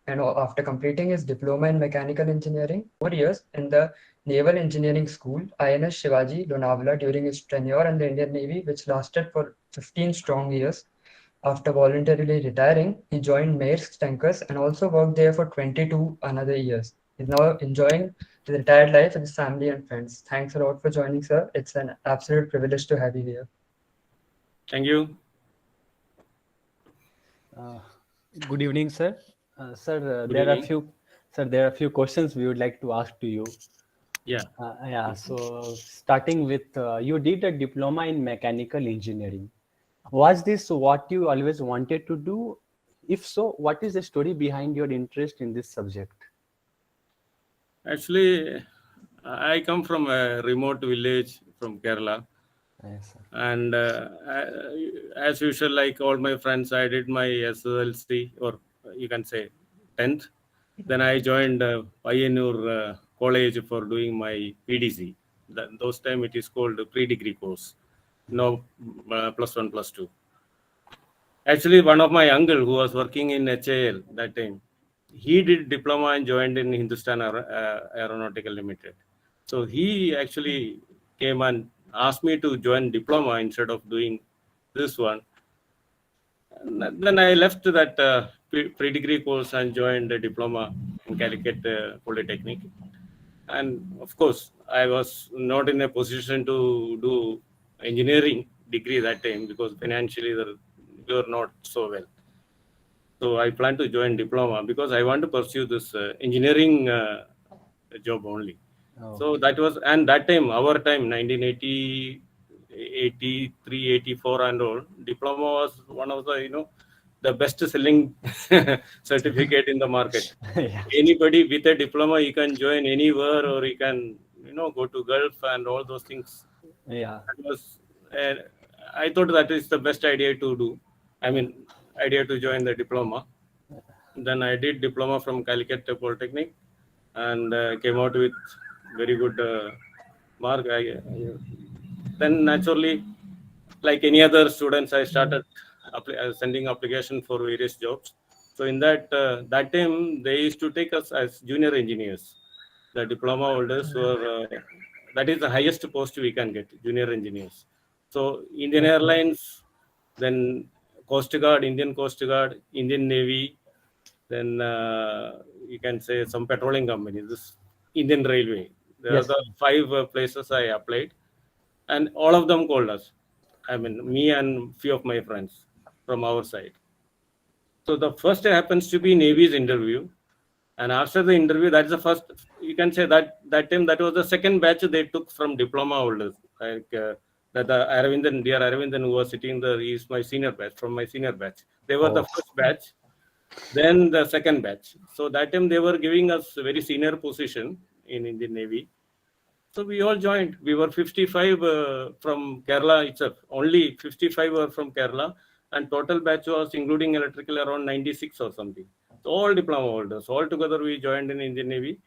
and after completing his diploma in mechanical engineering, 4 years in the Naval Engineering School, INS Shivaji Lonavala during his tenure in the Indian Navy, which lasted for 15 strong years. After voluntarily retiring, he joined Maersk tankers and also worked there for 22 another years. He's now enjoying his retired life with his family and friends. Thanks a lot for joining, sir. It's an absolute privilege to have you here. Thank you. Uh, Good evening, sir. Sir, Good evening. there are few questions we would like to ask to you. Yeah. Yeah. So, starting with, you did a diploma in mechanical engineering. Was this what you always wanted to do? If so, what is the story behind your interest in this subject? Actually, I come from a remote village from Kerala. Yes, sir. And as usual, like all my friends, I did my SLC, or you can say 10th. Then I joined Pioneer College for doing my PDC. Those time it is called pre-degree course. No, plus one, plus two. Actually, one of my uncle who was working in HAL that time, he did diploma and joined in Hindustan Aeronautical Limited. So he actually came and asked me to join diploma instead of doing this one. And then I left that pre-degree course and joined the diploma in Calicut Polytechnic. And of course, I was not in a position to do engineering degree that time because financially we were not so well. So I plan to join diploma because I want to pursue this engineering job only. So that was, and that time, our time, 1980, 83, 84 and all, diploma was one of the, the best selling certificate in the market. Yeah. Anybody with a diploma, you can join anywhere or you can, go to Gulf and all those things. Yeah. That was, I thought that is the best idea to do. I mean, idea to join the diploma. Then I did diploma from Calicut Polytechnic and came out with very good mark. Then naturally, like any other students, I started sending application for various jobs. So in that time, they used to take us as junior engineers. The diploma holders were that is the highest post we can get, junior engineers. So Indian Airlines, then Coast Guard, Indian Coast Guard, Indian Navy, then you can say some petroleum companies, this Indian Railway. There are Yes. the 5 places I applied, and all of them called us. I mean, me and few of my friends from our side. So the first happens to be Navy's interview, and after the interview, that's the first. You can say that time that was the second batch they took from diploma holders. Like that the Aravindan, dear Aravindan, who was sitting there, he is my senior batch from my senior batch. They were the first batch, then the second batch. So that time they were giving us a very senior position in Indian Navy. So we all joined. We were 55 from Kerala itself. Only 55 were from Kerala, and total batch was including electrical around 96 or something. So all diploma holders. All together we joined in Indian Navy.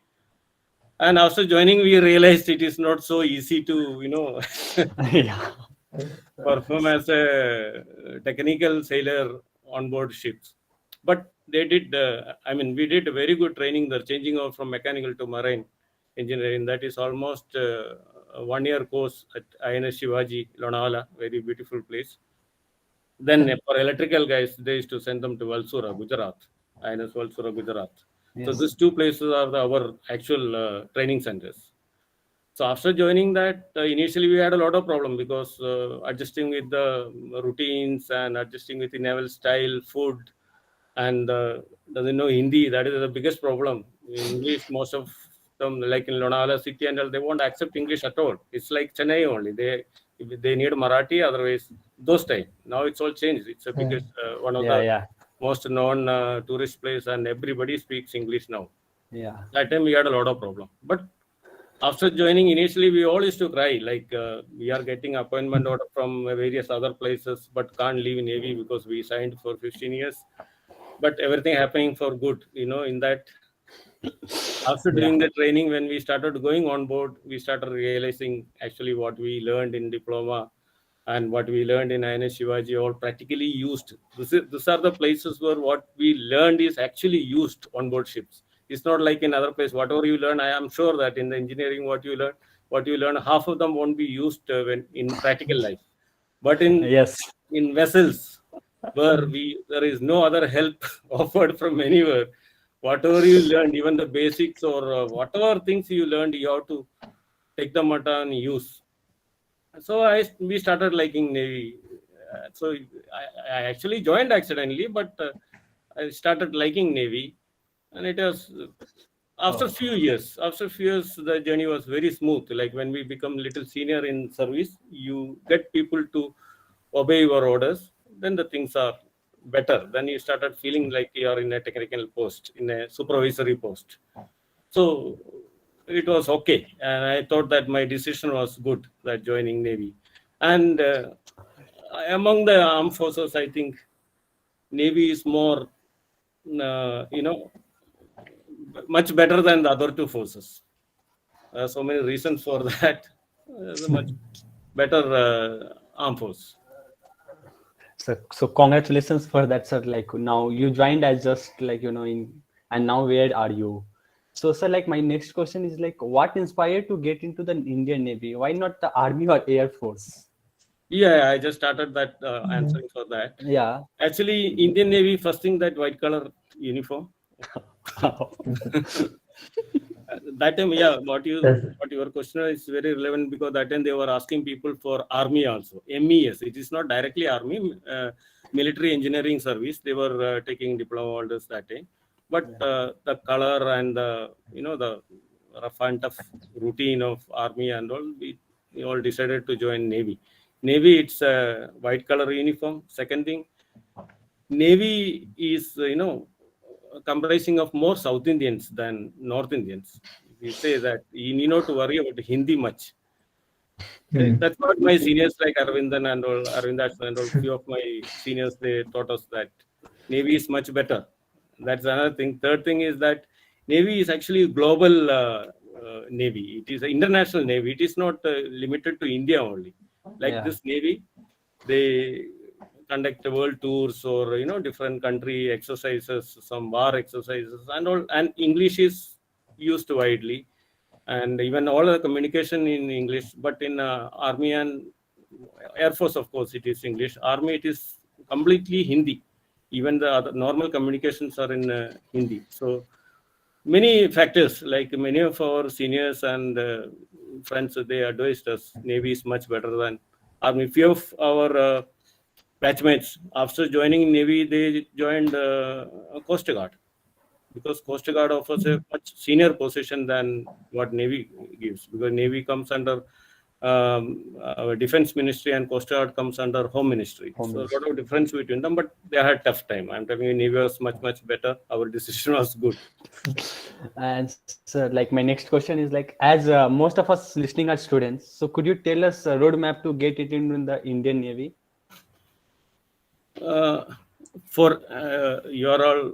And after joining, we realized it is not so easy to, Yeah. perform as a technical sailor on board ships. But they did, we did a very good training there, changing over from mechanical to marine engineering. That is almost a 1 year course at INS Shivaji Lonavala, very beautiful place. Then for electrical guys, they used to send them to Valsura, Gujarat, INS Valsura, Gujarat. So Yes. these two places are our actual training centers. So after joining that, initially we had a lot of problem because adjusting with the routines and adjusting with the naval style, food, and doesn't know Hindi. That is the biggest problem. In English, most of them, like in Lonavala city and all, they won't accept English at all. It's like Chennai only. They need Marathi, otherwise those time. Now it's all changed. It's a biggest one of Yeah. the Yeah. most known tourist place, and everybody speaks English now. Yeah. That time we had a lot of problem, but after joining, initially we all used to cry like we are getting appointment order from various other places, but can't leave Navy because we signed for 15 years. But everything happening for good, in that. After Yeah. doing the training, when we started going on board, we started realizing actually what we learned in diploma and what we learned in INS Shivaji all practically used. These are the places where what we learned is actually used on board ships. It's not like in other places. Whatever you learn, I am sure that in the engineering, what you learn, half of them won't be used when in practical life. But Yes. in vessels where there is no other help offered from anywhere, whatever you learned, even the basics or whatever things you learned, you have to take them out and use. So we started liking Navy. So I actually joined accidentally, but I started liking Navy, and it was after few years. The journey was very smooth. Like when we become little senior in service, you get people to obey your orders. Then the things are better. Then you started feeling like you are in a technical post, in a supervisory post. So it was okay, and I thought that my decision was good, that joining Navy. And among the armed forces, I think Navy is more, much better than the other two forces. So many reasons for that. Much better armed force. So congratulations for that, sir. Like now you joined as just like, and now where are you? So, sir, like my next question is like, what inspired to get into the Indian Navy? Why not the Army or Air Force? Yeah, I just started that answering for that. Yeah. Actually, Indian Navy, first thing, that white color uniform. That time, yeah, what your question is very relevant, because that time they were asking people for army also, MES. It is not directly army, military engineering service. They were taking diploma holders that time, but the color and the rough and tough routine of army and all, we all decided to join Navy. Navy, it's a white color uniform. Second thing, Navy is comprising of more South Indians than North Indians. If you say that, you need not to worry about Hindi much. That's what my seniors like Arvindan and all, Arvindas and all, few of my seniors, they taught us that Navy is much better. That's another thing. Third thing is that Navy is actually global Navy. It is an international Navy. It is not limited to India only. Like this Navy, they conduct world tours or different country exercises, some war exercises and all, and English is used widely, and even all the communication in English. But in Army and Air Force, of course, it is English. Army, it is completely Hindi. Even the other normal communications are in Hindi. So many factors, like many of our seniors and friends, they advised us Navy is much better than Army. Few of our batchmates, after joining Navy, they joined Coast Guard, because Coast Guard offers a much senior position than what Navy gives, because Navy comes under our Defense Ministry and Coast Guard comes under Home Ministry. So a lot of difference between them, but they had tough time. I'm telling you, Navy was much better. Our decision was good. And sir, like my next question is like, as most of us listening are students, so could you tell us a roadmap to get it in the Indian Navy? For you're all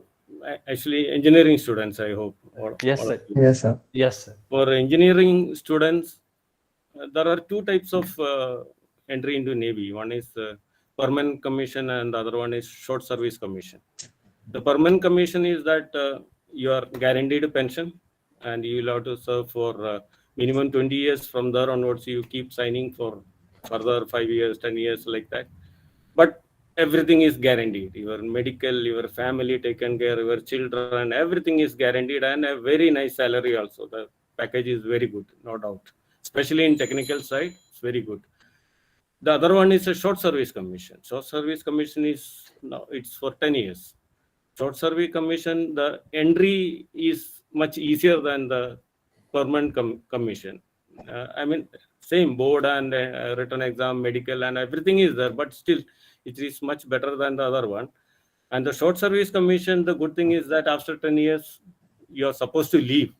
actually engineering students, I hope. Yes, sir. Yes, sir. Yes, sir. For engineering students, there are two types of entry into Navy. One is permanent commission and the other one is short service commission. The permanent commission is that you are guaranteed a pension and you will have to serve for minimum 20 years. From there onwards, you keep signing for further 5 years, 10 years, like that. But everything is guaranteed. Your medical, your family taken care, your children, everything is guaranteed, and a very nice salary also. The package is very good, no doubt. Especially in technical side, it's very good. The other one is a short service commission. Short service commission is it's for 10 years. Short service commission, the entry is much easier than the permanent commission. I mean, same board and written exam, medical, and everything is there, but still it is much better than the other one. And the short service commission, the good thing is that after 10 years, you're supposed to leave.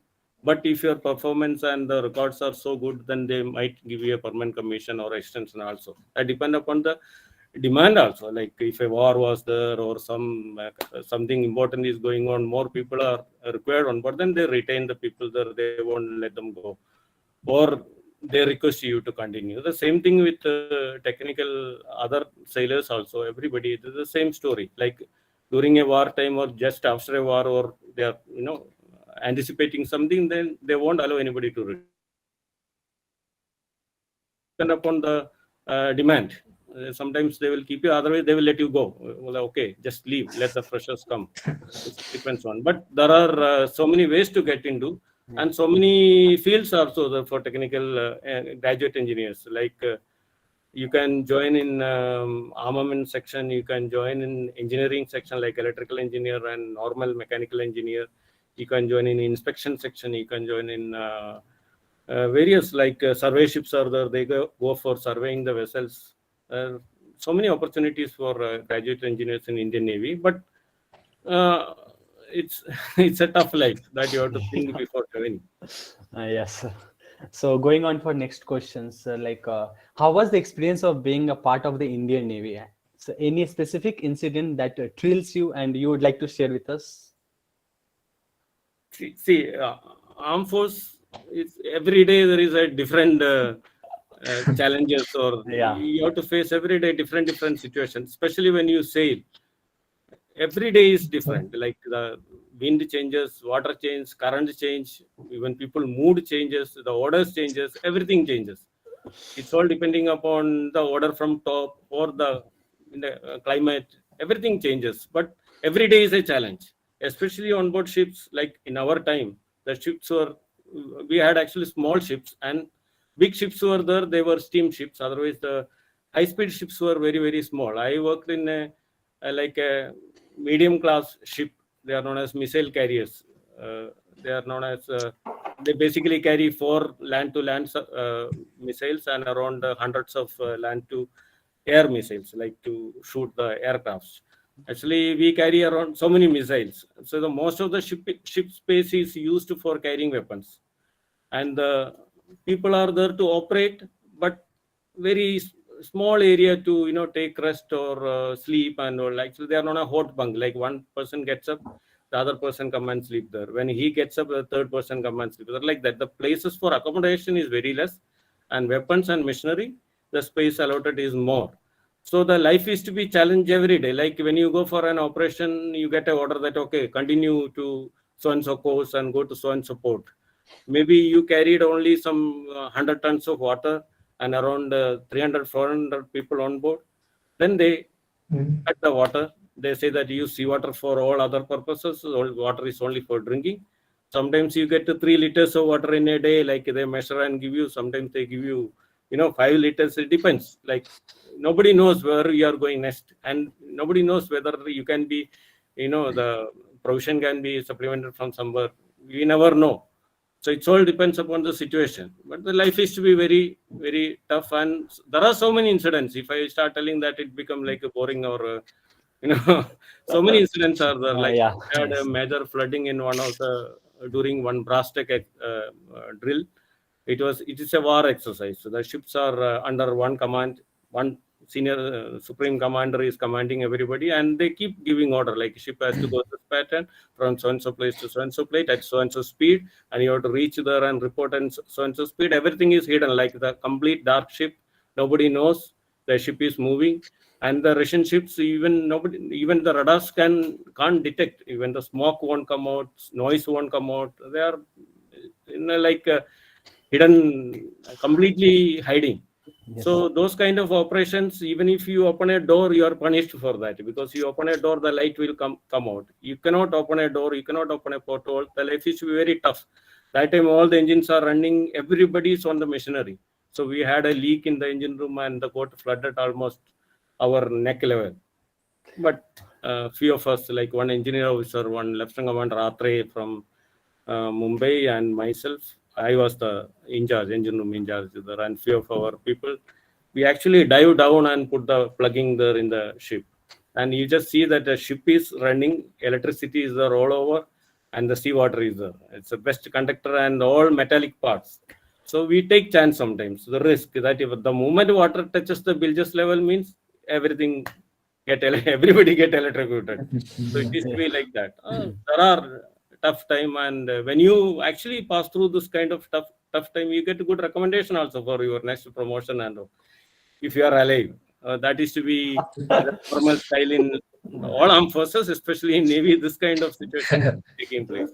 But if your performance and the records are so good, then they might give you a permanent commission or extension also. That depend upon the demand also. Like if a war was there or something important is going on, more people are required on, but then they retain the people there, they won't let them go. Or they request you to continue. The same thing with technical other sailors also. Everybody, it is the same story. Like during a war time or just after a war, or they are anticipating something, then they won't allow anybody to return upon the demand. Sometimes they will keep you, otherwise they will let you go. Well, okay, just leave, let the freshers come. It depends on. But there are so many ways to get into, and so many fields also there for technical graduate engineers. Like you can join in armament section, you can join in engineering section like electrical engineer and normal mechanical engineer. You can join in inspection section, you can join in various like survey ships are there, they go for surveying the vessels. So many opportunities for graduate engineers in Indian Navy, but it's it's a tough life that you have to think before joining. Yes. So going on for next questions, how was the experience of being a part of the Indian Navy? So any specific incident that thrills you and you would like to share with us? See, armed force, every day there is a different challenges, or Yeah. you have to face every day different situations, especially when you sail. Every day is different, like the wind changes, water change, current change, even people mood changes, the orders changes, everything changes. It's all depending upon the order from top or the climate, everything changes. But every day is a challenge, especially on board ships. Like in our time, the ships were, we had actually small ships, and big ships were there, they were steam ships. Otherwise the high speed ships were very small. I worked in like a medium class ship. They are known as missile carriers. They are known as they basically carry 4 land to land missiles and around hundreds of land to air missiles, like to shoot the aircrafts. Actually, we carry around so many missiles, so the most of the ship space is used for carrying weapons, and the people are there to operate, but very small area to take rest or sleep and all. Like, so they are not a hot bunk, like one person gets up, the other person come and sleep there. When he gets up, the third person come and sleep there. Like that, the places for accommodation is very less, and weapons and machinery, the space allotted is more. So the life is to be challenged every day. Like when you go for an operation, you get an order that okay, continue to so and so course and go to so and so port. Maybe you carried only some 100 tons of water and around 300 400 people on board. Then they cut the water. They say that use seawater for all other purposes. All water is only for drinking. Sometimes you get 3 liters of water in a day, like they measure and give you. Sometimes they give you 5 liters. It depends. Like nobody knows where you are going next, and nobody knows whether you can be the provision can be supplemented from somewhere. We never know. So it all depends upon the situation. But the life is to be very tough, and there are so many incidents. If I start telling that, it become like a boring, or so many incidents are there. Like Yeah. we had a major flooding in one of the during one Brastek drill. It is a war exercise. So the ships are under one command. One senior supreme commander is commanding everybody, and they keep giving order. Like ship has to go this pattern from so and so place to so and so place at so and so speed, and you have to reach there and report and so and so speed. Everything is hidden, like the complete dark ship. Nobody knows the ship is moving, and the Russian ships, even the radars can't detect. Even the smoke won't come out, noise won't come out. They are like hidden, completely hiding. Yes. So those kind of operations, even if you open a door, you are punished for that, because you open a door, the light will come out. You cannot open a door, you cannot open a porthole. The life is very tough. That time all the engines are running, everybody is on the machinery. So we had a leak in the engine room, and the got flooded almost our neck level. But few of us, like one engineer officer, one lieutenant commander Atre from Mumbai, and myself, I was the engine room in charge there, and few of our people, we actually dive down and put the plugging there in the ship. And you just see that the ship is running, electricity is there all over, and the seawater is there. It's the best conductor and all metallic parts. So we take chance sometimes, the risk that if the moment water touches the bilges level means everything everybody get electrocuted. So it is to be like that. There are tough time, and when you actually pass through this kind of tough tough time, you get a good recommendation also for your next promotion and all, if you are alive. That is to be the normal style in all armed forces, especially in Navy. This kind of situation taking place.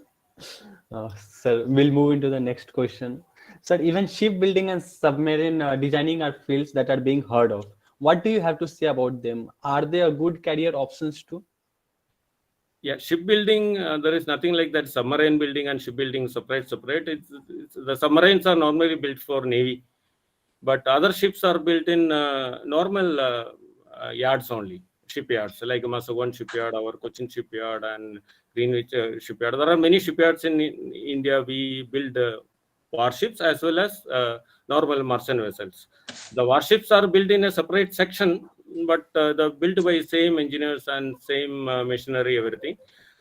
Sir, we'll move into the next question. Sir, even shipbuilding and submarine designing are fields that are being heard of. What do you have to say about them? Are they a good career options too? Yeah, shipbuilding, there is nothing like that. Submarine building and shipbuilding separate. The submarines are normally built for Navy, but other ships are built in normal yards only, shipyards like Masagon shipyard, our Cochin shipyard, and Greenwich shipyard. There are many shipyards in India. We build warships as well as normal merchant vessels. The warships are built in a separate section, but the built by same engineers and same machinery, everything.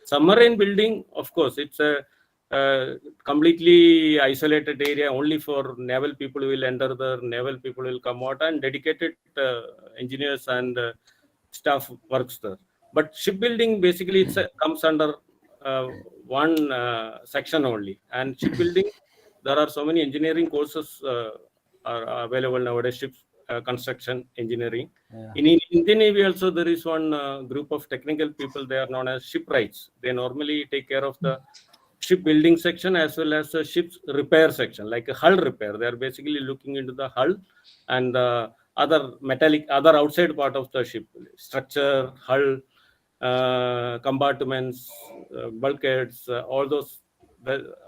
Submarine building, of course, it's a completely isolated area. Only for naval people will enter there, naval people will come out, and dedicated engineers and staff works there. But shipbuilding basically comes under one section only. And shipbuilding, there are so many engineering courses are available nowadays. Ship construction engineering. Yeah. In Indian Navy also there is one group of technical people. They are known as shipwrights. They normally take care of the shipbuilding section as well as the ship's repair section, like a hull repair. They are basically looking into the hull and the other outside part of the ship, structure, hull, compartments, bulkheads, all those,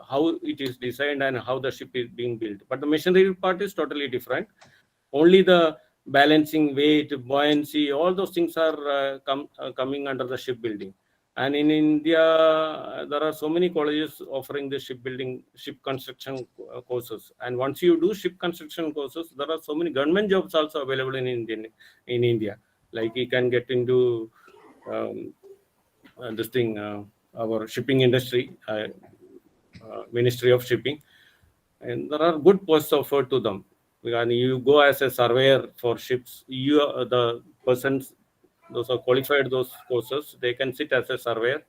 how it is designed and how the ship is being built. But the machinery part is totally different. Only the balancing, weight, buoyancy, all those things are coming under the shipbuilding. And in India, there are so many colleges offering the shipbuilding, ship construction courses. And once you do ship construction courses, there are so many government jobs also available in India. Like you can get into this thing, our shipping industry, Ministry of Shipping, and there are good posts offered to them. When you go as a surveyor for ships, you are the persons, those are qualified those courses, they can sit as a surveyor,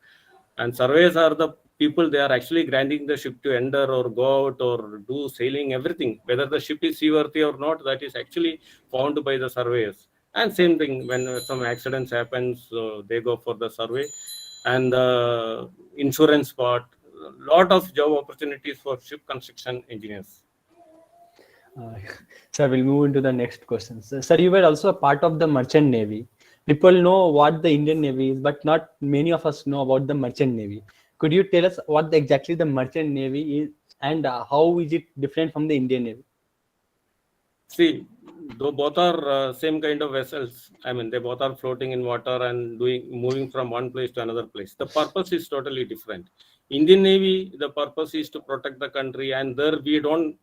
and surveyors are the people, they are actually granting the ship to enter or go out or do sailing, everything. Whether the ship is seaworthy or not, that is actually found by the surveyors. And same thing, when some accidents happens, they go for the survey. And the insurance part, lot of job opportunities for ship construction engineers. Sir, we'll move into the next question. Sir, you were also a part of the merchant navy. People know what the Indian Navy is, but not many of us know about the merchant navy. Could you tell us what exactly the merchant navy is and how is it different from the Indian Navy? See, though both are same kind of vessels, I mean, they both are floating in water and moving from one place to another place. The purpose is totally different. Indian Navy, the purpose is to protect the country, and there we don't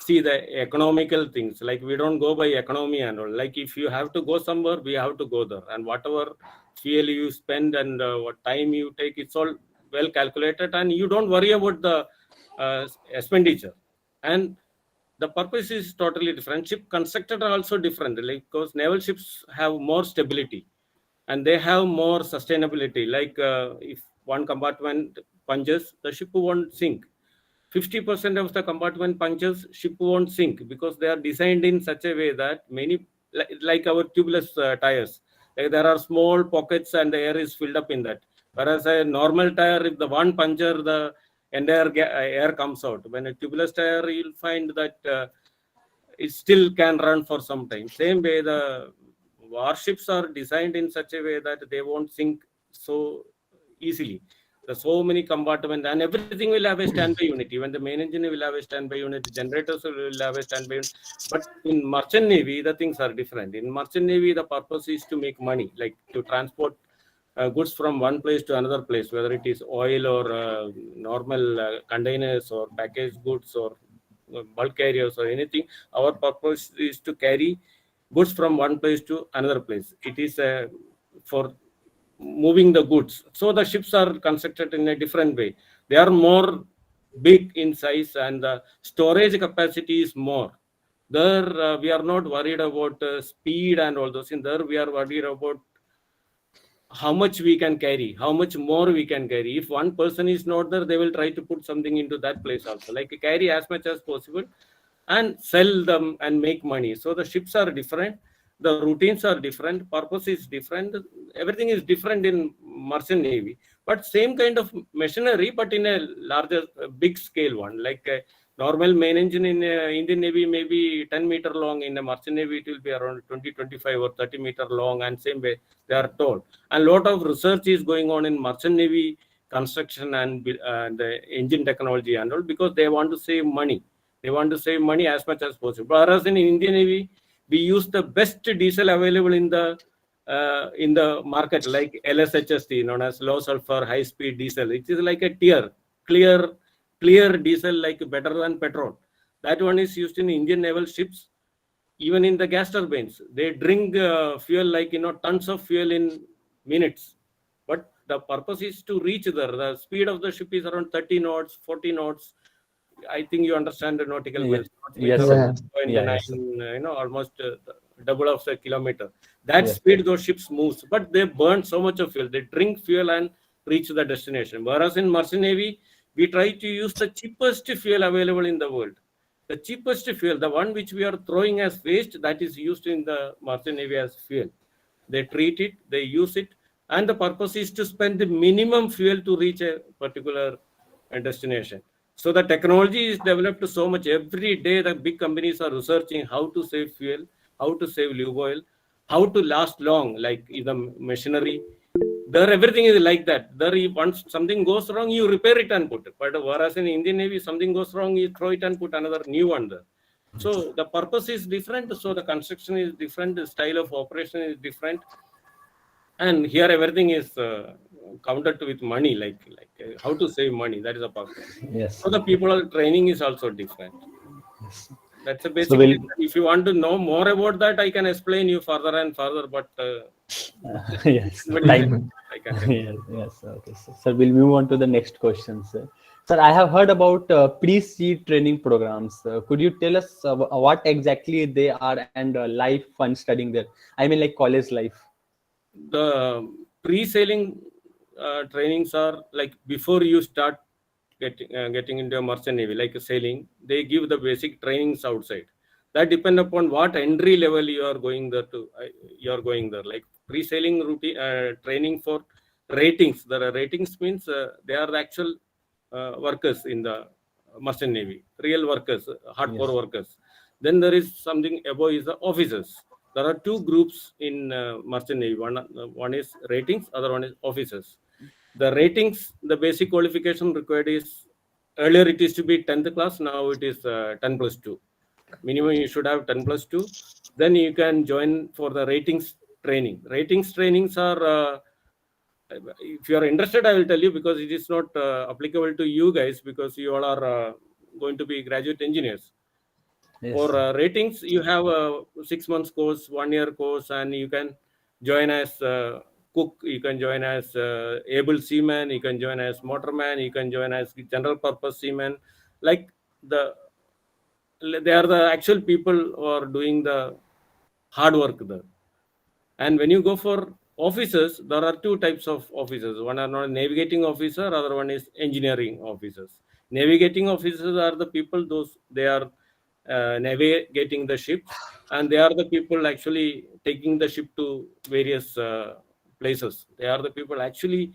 see the economical things. Like we don't go by economy and all. Like if you have to go somewhere, we have to go there, and whatever fuel you spend and what time you take, it's all well calculated, and you don't worry about the expenditure. And the purpose is totally different. Ship constructed are also different, like because naval ships have more stability and they have more sustainability. Like if one compartment punches, the ship won't sink. 50% of the compartment punches, ship won't sink, because they are designed in such a way that many, like our tubeless tires, like there are small pockets and the air is filled up in that. Whereas a normal tire, if the one puncture, the entire air comes out. When a tubeless tire, you'll find that it still can run for some time. Same way, the warships are designed in such a way that they won't sink so easily. There's so many compartments, and everything will have a standby unit. Even the main engine will have a standby unit, generators will have a standby unit. But in merchant navy, the things are different. In merchant navy, the purpose is to make money, like to transport goods from one place to another place, whether it is oil or normal containers or packaged goods or bulk carriers or anything. Our purpose is to carry goods from one place to another place. It is for moving the goods. So the ships are constructed in a different way. They are more big in size, and the storage capacity is more. There we are not worried about speed and all those things. There we are worried about how much we can carry, how much more we can carry. If one person is not there, they will try to put something into that place also, like carry as much as possible and sell them and make money. So the ships are different, the routines are different, purpose is different, everything is different in merchant navy, but same kind of machinery, but in a larger, big scale one. Like a normal main engine in Indian Navy may be 10-meter long. In a merchant navy, it will be around 20, 25 or 30-meter long, and same way they are told. And a lot of research is going on in merchant navy construction and the engine technology and all, because they want to save money. They want to save money as much as possible. Whereas in Indian Navy, we use the best diesel available in the market, like LSHST, known as low sulfur high speed diesel. It is like a clear diesel, like better than petrol. That one is used in Indian naval ships. Even in the gas turbines, they drink fuel, like tons of fuel in minutes. But the purpose is to reach there. The speed of the ship is around 30 knots, 40 knots. I think you understand the nautical Yes, miles. yes, sir. yes, sir. Almost double of the kilometer. That Yes. speed those ships moves, but they burn so much of fuel. They drink fuel and reach the destination. Whereas in merchant navy, we try to use the cheapest fuel available in the world. The cheapest fuel, the one which we are throwing as waste, that is used in the merchant navy as fuel. They treat it, they use it, and the purpose is to spend the minimum fuel to reach a particular destination. So the technology is developed so much. Every day, the big companies are researching how to save fuel, how to save lube oil, how to last long, like in the machinery. There, everything is like that. There, once something goes wrong, you repair it and put it. But whereas in Indian Navy, something goes wrong, you throw it and put another new one there. So the purpose is different. So the construction is different. The style of operation is different. And here everything is counted with money, like how to save money. That is a purpose. Yes. So the people training is also different. Yes. That's a So basic. we'll, If you want to know more about that, I can explain you further and further. But yes, Time. I can tell you. yes, yes. Okay, so we'll move on to the next question, sir. Sir, I have heard about pre-seed training programs. Could you tell us what exactly they are and life fun studying there? I mean, like college life. The pre-sailing trainings are like before you start getting into a merchant navy, like sailing. They give the basic trainings outside. That depend upon what entry level you are going there to. You are going there, like pre-sailing routine training for ratings. The ratings means they are the actual workers in the merchant navy, real workers, hardcore Yes. workers. Then there is something above is the officers. There are two groups in merchant navy. One is ratings, other one is officers. The ratings, the basic qualification required is, earlier it is to be 10th class, now it is 10 plus 2. Minimum you should have 10 plus 2. Then you can join for the ratings training. Ratings trainings are, if you are interested, I will tell you, because it is not applicable to you guys, because you all are going to be graduate engineers. Yes. For ratings, you have a 6 months course, 1 year course, and you can join as cook, you can join as able seaman, you can join as motorman, you can join as general purpose seaman. Like they are the actual people who are doing the hard work there. And when you go for officers, there are two types of officers. One are not navigating officer, other one is engineering officers. Navigating officers are the people, those they are navigating the ships, and they are the people actually taking the ship to various places. They are the people actually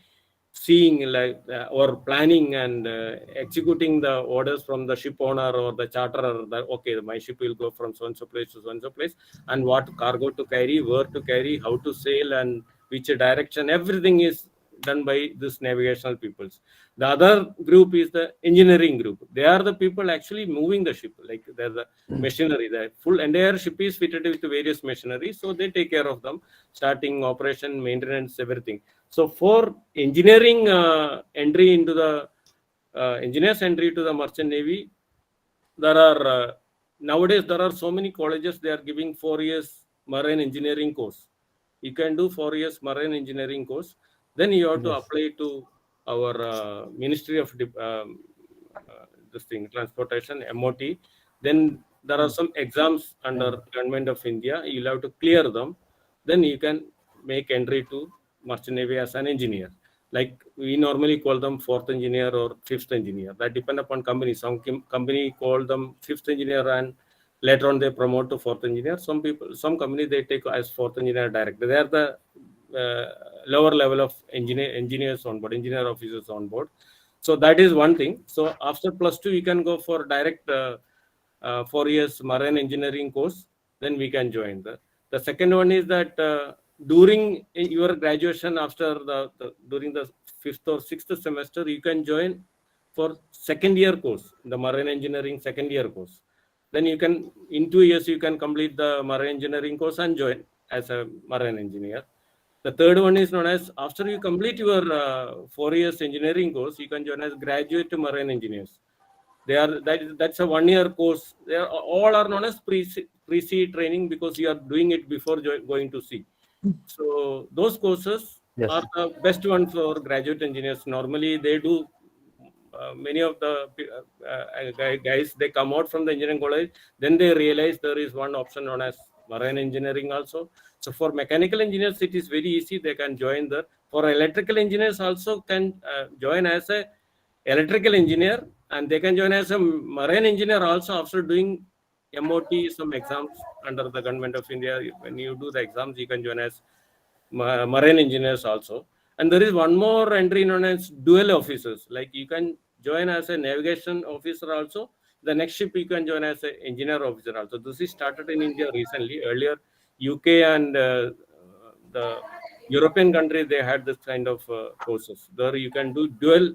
seeing, like or planning and executing the orders from the ship owner or the charterer, that okay, my ship will go from so and so place to so and so place, and what cargo to carry, where to carry, how to sail, and which direction. Everything is done by this navigational peoples. The other group is the engineering group. They are the people actually moving the ship, like they're the machinery. The full entire ship is fitted with various machinery, so they take care of them, starting, operation, maintenance, everything. So for engineering entry into the engineers entry to the merchant navy, there are nowadays there are so many colleges, they are giving 4 years marine engineering course. You can do 4 years marine engineering course. Then you have to Yes. apply to our Ministry of this thing, transportation, MOT. Then there are some exams under Government of India. You'll have to clear them. Then you can make entry to merchant navy as an engineer. Like we normally call them fourth engineer or fifth engineer. That depend upon company. Some company call them fifth engineer and later on they promote to fourth engineer. Some company they take as fourth engineer directly. They are the lower level of engineers on board, engineer officers on board. So that is one thing. So after +2, you can go for direct 4 years marine engineering course. Then we can join the second one is that during your graduation after during the 5th or 6th semester, you can join for second year course, the marine engineering second year course. Then you can, in 2 years, you can complete the marine engineering course and join as a marine engineer. The third one is known as, after you complete your 4 years engineering course, you can join as graduate marine engineers. They are that's a 1 year course. They are all are known as pre-sea training because you are doing it before going to sea. So those courses Yes. are the best one for graduate engineers. Normally they do many of the guys, they come out from the engineering college, then they realize there is one option known as marine engineering also. So for mechanical engineers, it is very easy. They can join there. For electrical engineers also can join as a electrical engineer, and they can join as a marine engineer also after doing MOT, some exams under the government of India. When you do the exams, you can join as marine engineers also. And there is one more entry known as dual officers. Like you can join as a navigation officer also. The next ship you can join as an engineer officer also. This is started in India recently. Earlier, UK and the European countries, they had this kind of courses. There you can do dual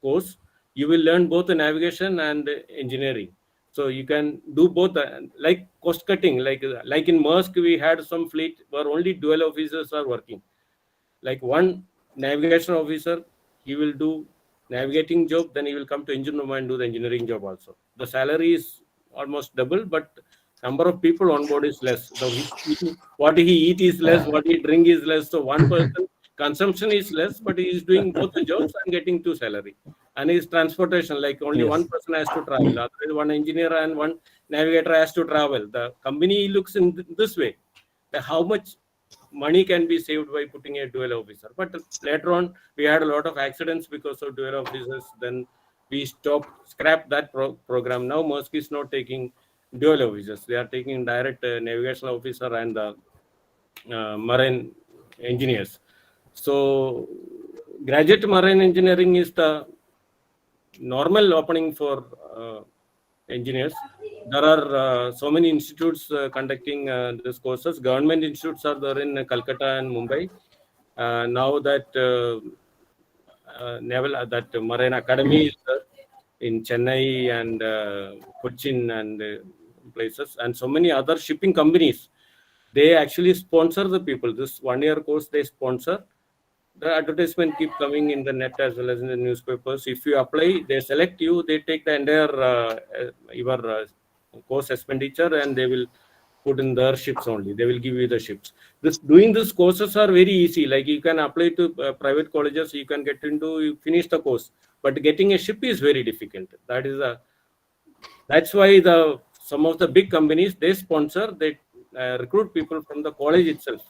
course. You will learn both the navigation and engineering. So you can do both, like cost cutting. Like in Maersk, we had some fleet where only dual officers are working. Like one navigation officer, he will do navigating job, then he will come to engine room and do the engineering job also. The salary is almost double, but number of people on board is less. So what he eat is less, what he drink is less. So one person consumption is less, but he is doing both the jobs and getting two salary. And his transportation, like only one person has to travel. Otherwise, one engineer and one navigator has to travel. The company looks in this way. How much money can be saved by putting a dual officer. But later on, we had a lot of accidents because of dual officers. Then we scrapped that program. Now Maersk is not taking dual officers. They are taking direct navigation officer and marine engineers. So graduate marine engineering is the normal opening for engineers. There are so many institutes conducting these courses. Government institutes are there in Calcutta and Mumbai. Now that Naval, that Marine Academy is there in Chennai and Cochin and places, and so many other shipping companies. They actually sponsor the people. This 1 year course they sponsor. The advertisement keep coming in the net as well as in the newspapers. If you apply, they select you. They take the entire your course expenditure and they will put in their ships only. They will give you the ships. Doing these courses are very easy. Like you can apply to private colleges. You can get into, you finish the course. But getting a ship is very difficult. That's why some of the big companies, they sponsor. They recruit people from the college itself,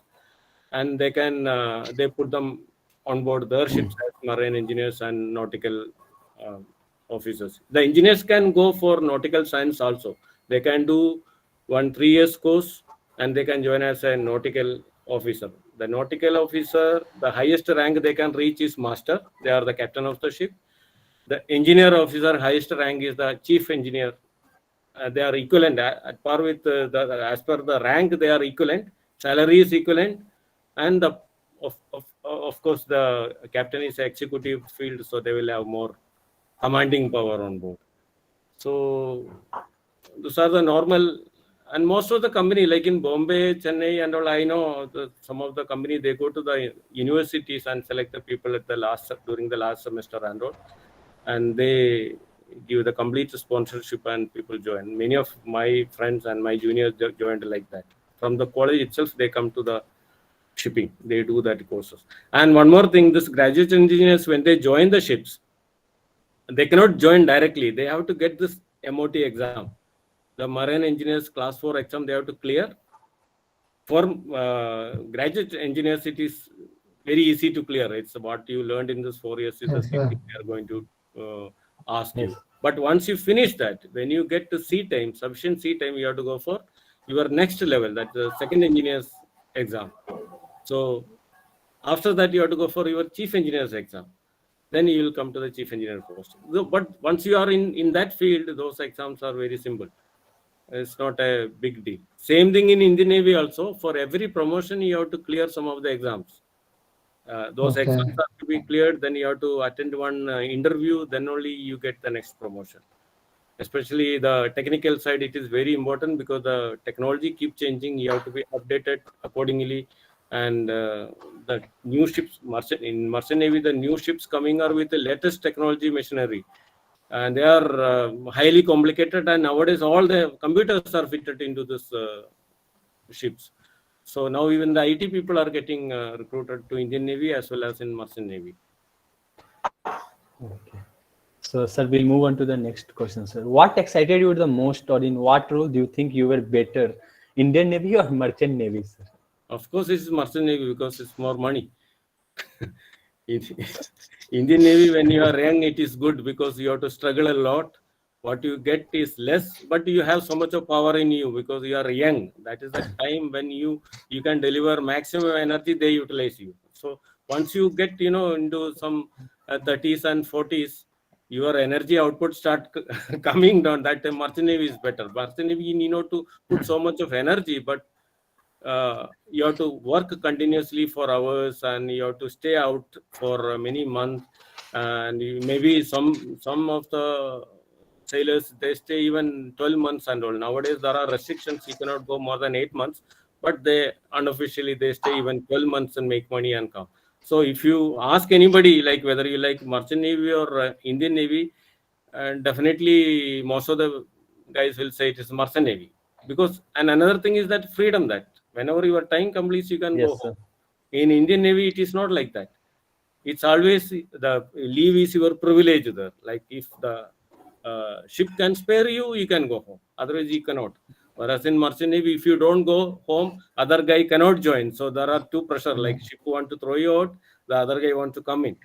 and they put them on board their ships as marine engineers and nautical officers. The engineers can go for nautical science also. They can do 3 years course and they can join as a nautical officer. The nautical officer, the highest rank they can reach is master. They are the captain of the ship. The engineer officer, highest rank is the chief engineer. They are equivalent at par with as per the rank. They are equivalent. Salary is equivalent, and of course the captain is executive field, so they will have more commanding power on board. So those are the normal, and most of the company like in Bombay, Chennai, and all. I know some of the company, they go to the universities and select the people at during the last semester and all, and they give the complete sponsorship and people join. Many of my friends and my juniors joined like that. From the college itself, they come to the shipping. They do that courses. And one more thing, this graduate engineers, when they join the ships, they cannot join directly. They have to get this MOT exam. The marine engineers class 4 exam they have to clear. For graduate engineers, it is very easy to clear. It's what you learned in this 4 years is the Yes, same sir. thing they are going to ask Yes. you. But once you finish that, when you get to C time, sufficient C time, you have to go for your next level, that's the second engineer's exam. So after that, you have to go for your chief engineer's exam. Then you will come to the chief engineer post. But once you are in that field, those exams are very simple. It's not a big deal. Same thing in Indian Navy also. For every promotion, you have to clear some of the exams. Those Okay. exams have to be cleared. Then you have to attend one interview. Then only you get the next promotion. Especially the technical side, it is very important because the technology keep changing. You have to be updated accordingly. And the new ships, in Merchant Navy, the new ships coming are with the latest technology machinery. And they are highly complicated. And nowadays, all the computers are fitted into this ships. So now even the IT people are getting recruited to Indian Navy as well as in Merchant Navy. Okay. So, sir, we'll move on to the next question, sir. What excited you the most, or in what role do you think you were better, Indian Navy or Merchant Navy, sir? Of course, it's Merchant Navy because it's more money. Indian Navy, when you are young, it is good because you have to struggle a lot. What you get is less, but you have so much of power in you because you are young. That is the time when you can deliver maximum energy. They utilize you. So once you get into some 30s and 40s, your energy output start coming down. That time Merchant Navy is better. Merchant Navy, you need to put so much of energy, but you have to work continuously for hours and you have to stay out for many months, and maybe some of the sailors, they stay even 12 months and all. Nowadays there are restrictions, you cannot go more than 8 months, but they unofficially they stay even 12 months and make money and come. So if you ask anybody, like whether you like Merchant Navy or Indian Navy, and definitely most of the guys will say it is Merchant Navy. Because, and another thing is that freedom, that whenever your time completes, you can go Yes, home. sir. In Indian Navy, it is not like that. It's always the leave is your privilege there. Like if the ship can spare you, you can go home. Otherwise, you cannot. Whereas in Merchant Navy, if you don't go home, other guy cannot join. So there are two pressure. Like ship want to throw you out, the other guy want to come in.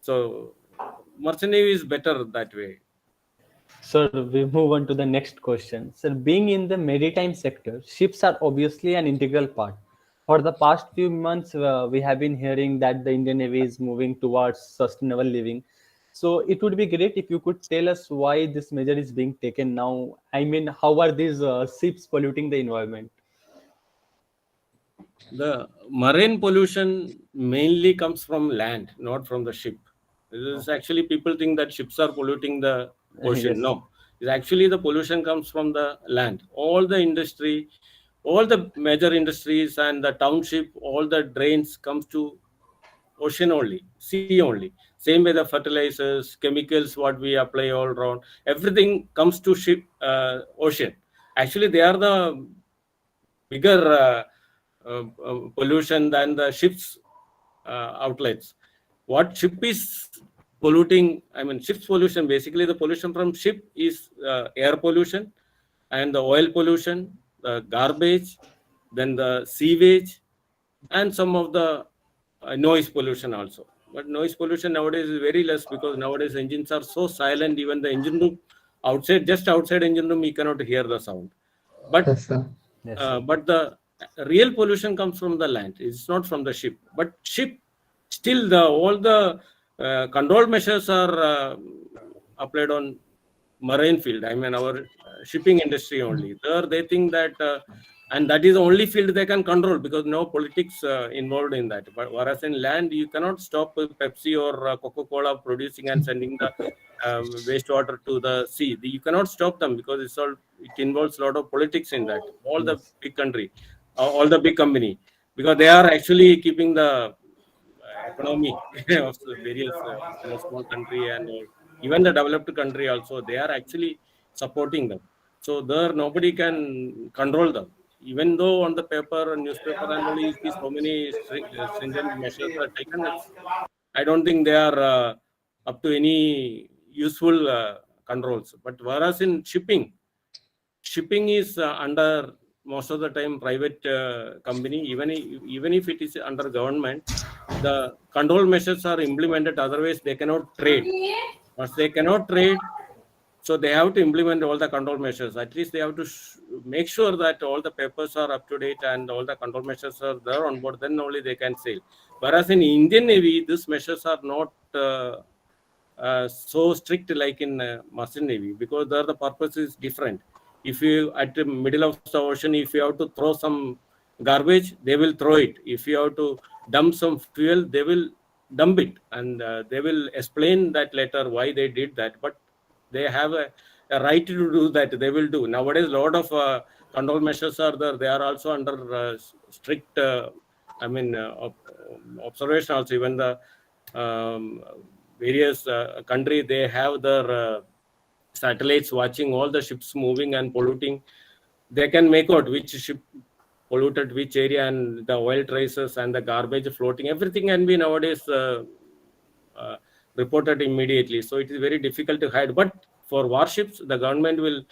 So Merchant Navy is better that way. So we move on to the next question. Sir, being in the maritime sector, ships are obviously an integral part. For the past few months, we have been hearing that the Indian Navy is moving towards sustainable living. So it would be great if you could tell us why this measure is being taken now. I mean, how are these ships polluting the environment? The marine pollution mainly comes from land, not from the ship. This is actually, people think that ships are polluting the ocean. Yes. No, it's actually the pollution comes from the land. All the industry, all the major industries and the township, all the drains comes to ocean only, sea only. Same way the fertilizers, chemicals, what we apply all around, everything comes to ship, ocean. Actually, they are the bigger pollution than the ship's outlets. What ship is polluting? I mean, ship's pollution, basically the pollution from ship is air pollution and the oil pollution, the garbage, then the sewage, and some of the noise pollution also. But noise pollution nowadays is very less because nowadays engines are so silent. Even the engine room outside, just outside engine room, you cannot hear the sound. But Yes, sir. Yes, sir. but the real pollution comes from the land. It's not from the ship. But ship, still the all the control measures are applied on marine field. I mean, our shipping industry only. There they think that, and that is the only field they can control because no politics involved in that. But whereas in land, you cannot stop Pepsi or Coca-Cola producing and sending the wastewater to the sea. You cannot stop them because it involves a lot of politics in that. All the Yes. big country, all the big company, because they are actually keeping the economy of the various small country and even the developed country also, they are actually supporting them. So there nobody can control them. Even though on the paper and newspaper and only see so many stringent measures are taken, I don't think they are up to any useful controls. But whereas in shipping is under most of the time private company. Even if it is under government, the control measures are implemented. Otherwise, they cannot trade. Once they cannot trade, so they have to implement all the control measures. At least they have to make sure that all the papers are up to date and all the control measures are there on board. Then only they can sail. Whereas in Indian Navy, these measures are not so strict like in Merchant Navy, because there the purpose is different. If you at the middle of the ocean, if you have to throw some garbage, they will throw it. If you have to dump some fuel, they will dump it, and they will explain that later why they did that. But they have a right to do that. They will do. Nowadays, a lot of control measures are there. They are also under strict, observation also. Even the various country, they have their satellites watching all the ships moving and polluting. They can make out which ship polluted which area, and the oil traces and the garbage floating. Everything can be nowadays reported immediately. So it is very difficult to hide. But for warships, the government will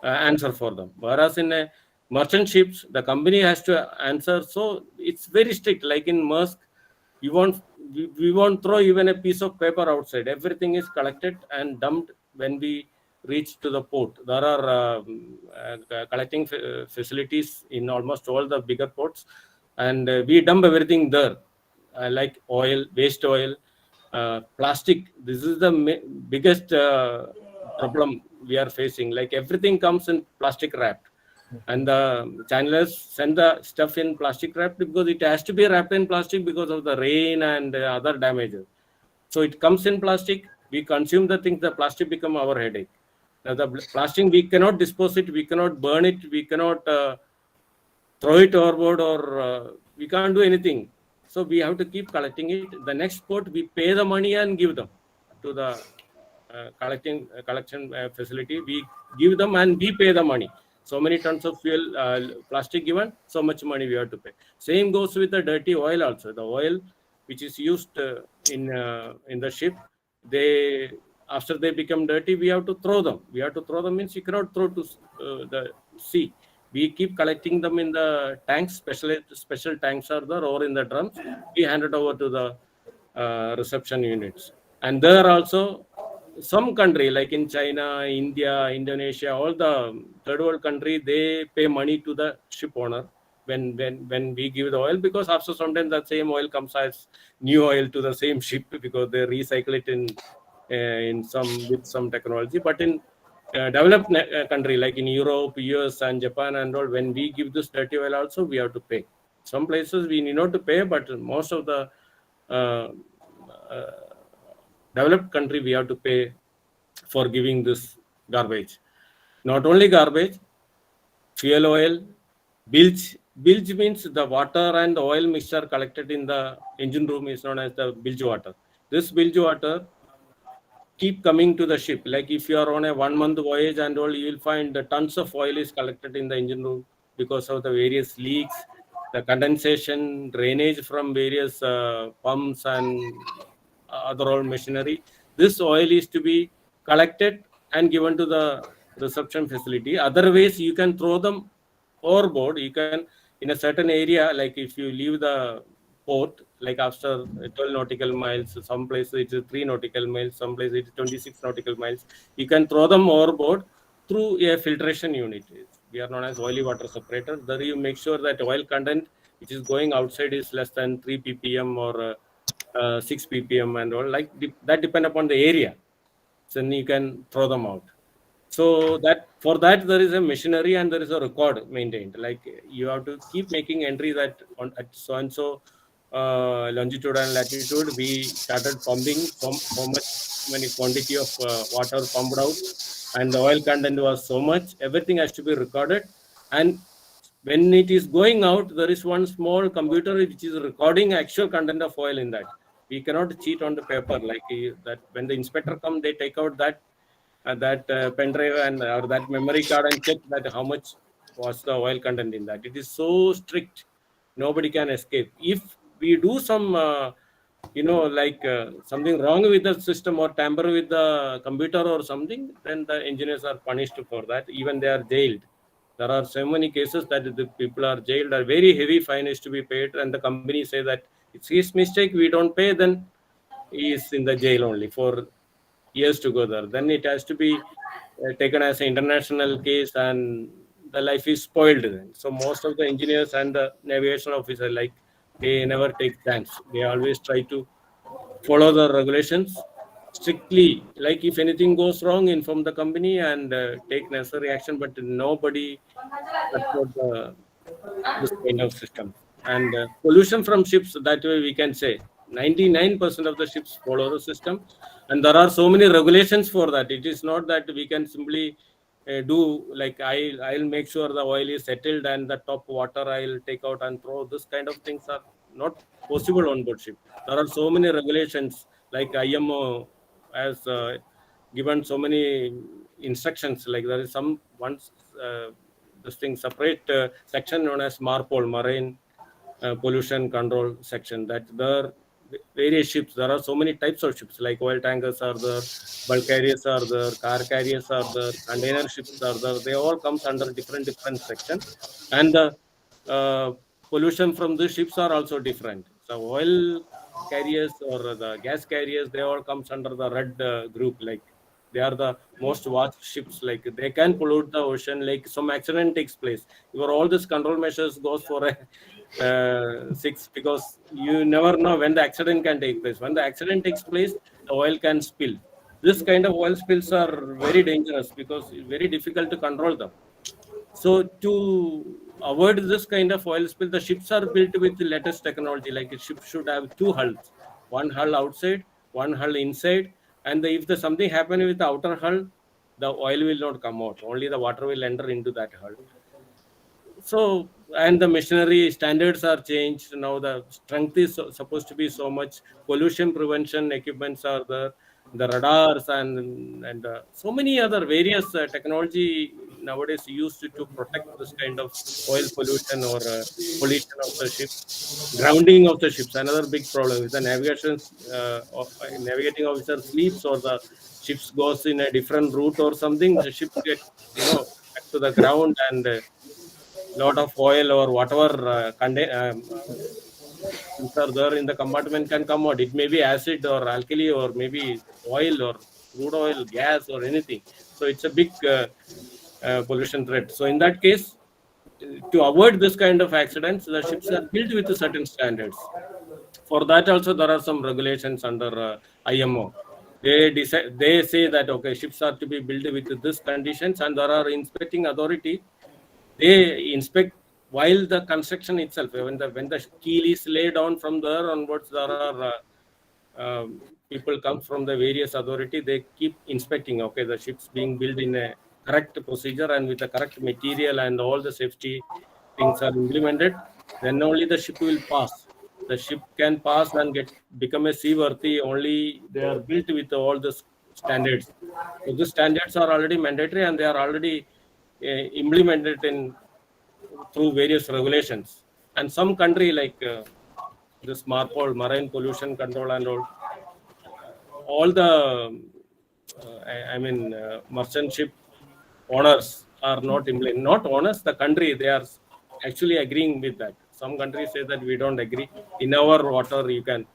answer for them. Whereas in merchant ships, the company has to answer. So it's very strict. Like in Maersk, we won't throw even a piece of paper outside. Everything is collected and dumped when we reach to the port. There are collecting facilities in almost all the bigger ports, and we dump everything there, like oil, waste oil, plastic. This is the biggest problem we are facing. Like everything comes in plastic wrapped, and the channelers send the stuff in plastic wrapped because it has to be wrapped in plastic because of the rain and other damages. So it comes in plastic. We consume the things. The plastic become our headache. Now the plastic, we cannot dispose it. We cannot burn it. We cannot throw it overboard, or we can't do anything. So we have to keep collecting it. The next port, we pay the money and give them to the collection facility. We give them and we pay the money. So many tons of fuel, plastic given, so much money we have to pay. Same goes with the dirty oil also. The oil which is used in the ship, after they become dirty, we have to throw them. We have to throw them means you cannot throw to the sea. We keep collecting them in the tanks. Special tanks are there, or in the drums. We hand it over to the reception units. And there also, some country like in China, India, Indonesia, all the third world country, they pay money to the ship owner when we give the oil, because after some time that same oil comes as new oil to the same ship, because they recycle it with some technology. But in developed country like in Europe, US, and Japan and all, when we give this dirty oil also, we have to pay. Some places we need not to pay, but most of the developed country, we have to pay for giving this garbage. Not only garbage, fuel oil, bilge. Bilge means the water and the oil mixture collected in the engine room is known as the bilge water. This bilge water keep coming to the ship. Like if you are on a 1 month voyage and all, you will find the tons of oil is collected in the engine room because of the various leaks, the condensation, drainage from various pumps and other oil machinery. This oil is to be collected and given to the reception facility. Otherwise, you can throw them overboard. You can, in a certain area, like if you leave the port, like after 12 nautical miles, some places it is 3 nautical miles, some places it is 26 nautical miles. You can throw them overboard through a filtration unit. We are known as oily water separator. There you make sure that oil content which is going outside is less than 3 ppm or 6 ppm and all. Like that depend upon the area. So then you can throw them out. So that for that there is a machinery and there is a record maintained. Like you have to keep making entry that at so and so longitude and latitude we started pumping so many quantity of water pumped out, and the oil content was so much. Everything has to be recorded, and when it is going out, there is one small computer which is recording actual content of oil in that. We cannot cheat on the paper like that. When the inspector comes, they take out that pen drive and or that memory card and check that how much was the oil content in that. It is so strict, nobody can escape. If we do some something wrong with the system or tamper with the computer or something, then the engineers are punished for that. Even they are jailed. There are so many cases that the people are jailed. A very heavy fine is to be paid, and the company say that it's his mistake, we don't pay, then he is in the jail only for years together. Then it has to be taken as an international case, and the life is spoiled then. So most of the engineers and the navigation officer, like, they never take chance. They always try to follow the regulations strictly. Like if anything goes wrong, inform the company and take necessary action. But nobody support this kind of system. And pollution from ships, that way we can say 99% of the ships follow the system, and there are so many regulations for that. It is not that we can simply do like I'll make sure the oil is settled and the top water I'll take out and throw. This kind of things are not possible on board ship. There are so many regulations, like IMO has given so many instructions. Like there is some once this thing separate section known as MARPOL, Marine Pollution Control section. That there various ships. There are so many types of ships, like oil tankers are there, bulk carriers are there, car carriers are there, container ships are there. They all comes under different section, and the pollution from the ships are also different. So oil carriers or the gas carriers, they all comes under the red group. Like they are the most watched ships. Like they can pollute the ocean. Like some accident takes place, your all this control measures goes for a six, because you never know when the accident can take place. When the accident takes place, the oil can spill. This kind of oil spills are very dangerous because it's very difficult to control them. So to avoid this kind of oil spill, the ships are built with the latest technology. Like a ship should have two hulls, one hull outside, one hull inside. And if the something happen with the outer hull, the oil will not come out. Only the water will enter into that hull. So, and the machinery standards are changed. Now the strength is supposed to be so much. Pollution prevention equipments are there, the radars and so many other various technology nowadays used to protect this kind of oil pollution or pollution of the ships. Grounding of the ships, another big problem. If the navigating officer sleeps or the ships goes in a different route or something, the ships get back to the ground, and lot of oil or whatever things are there in the compartment can come out. It may be acid or alkali or maybe oil or crude oil, gas or anything. So it's a big pollution threat. So in that case, to avoid this kind of accidents, the ships are built with certain standards. For that also, there are some regulations under IMO. They say that okay, ships are to be built with these conditions, and there are inspecting authority. They inspect while the construction itself. When the keel is laid down, from there onwards, there are people come from the various authority. They keep inspecting. Okay, the ships being built in a correct procedure and with the correct material, and all the safety things are implemented. Then only the ship will pass. The ship can pass and become a seaworthy only they are built with all the standards. So the standards are already mandatory, and they are already implemented in through various regulations. And some country like this MARPOL, Marine Pollution Control, and all the merchant ship owners are not owners, the country, they are actually agreeing with that. Some countries say that we don't agree. In our water you can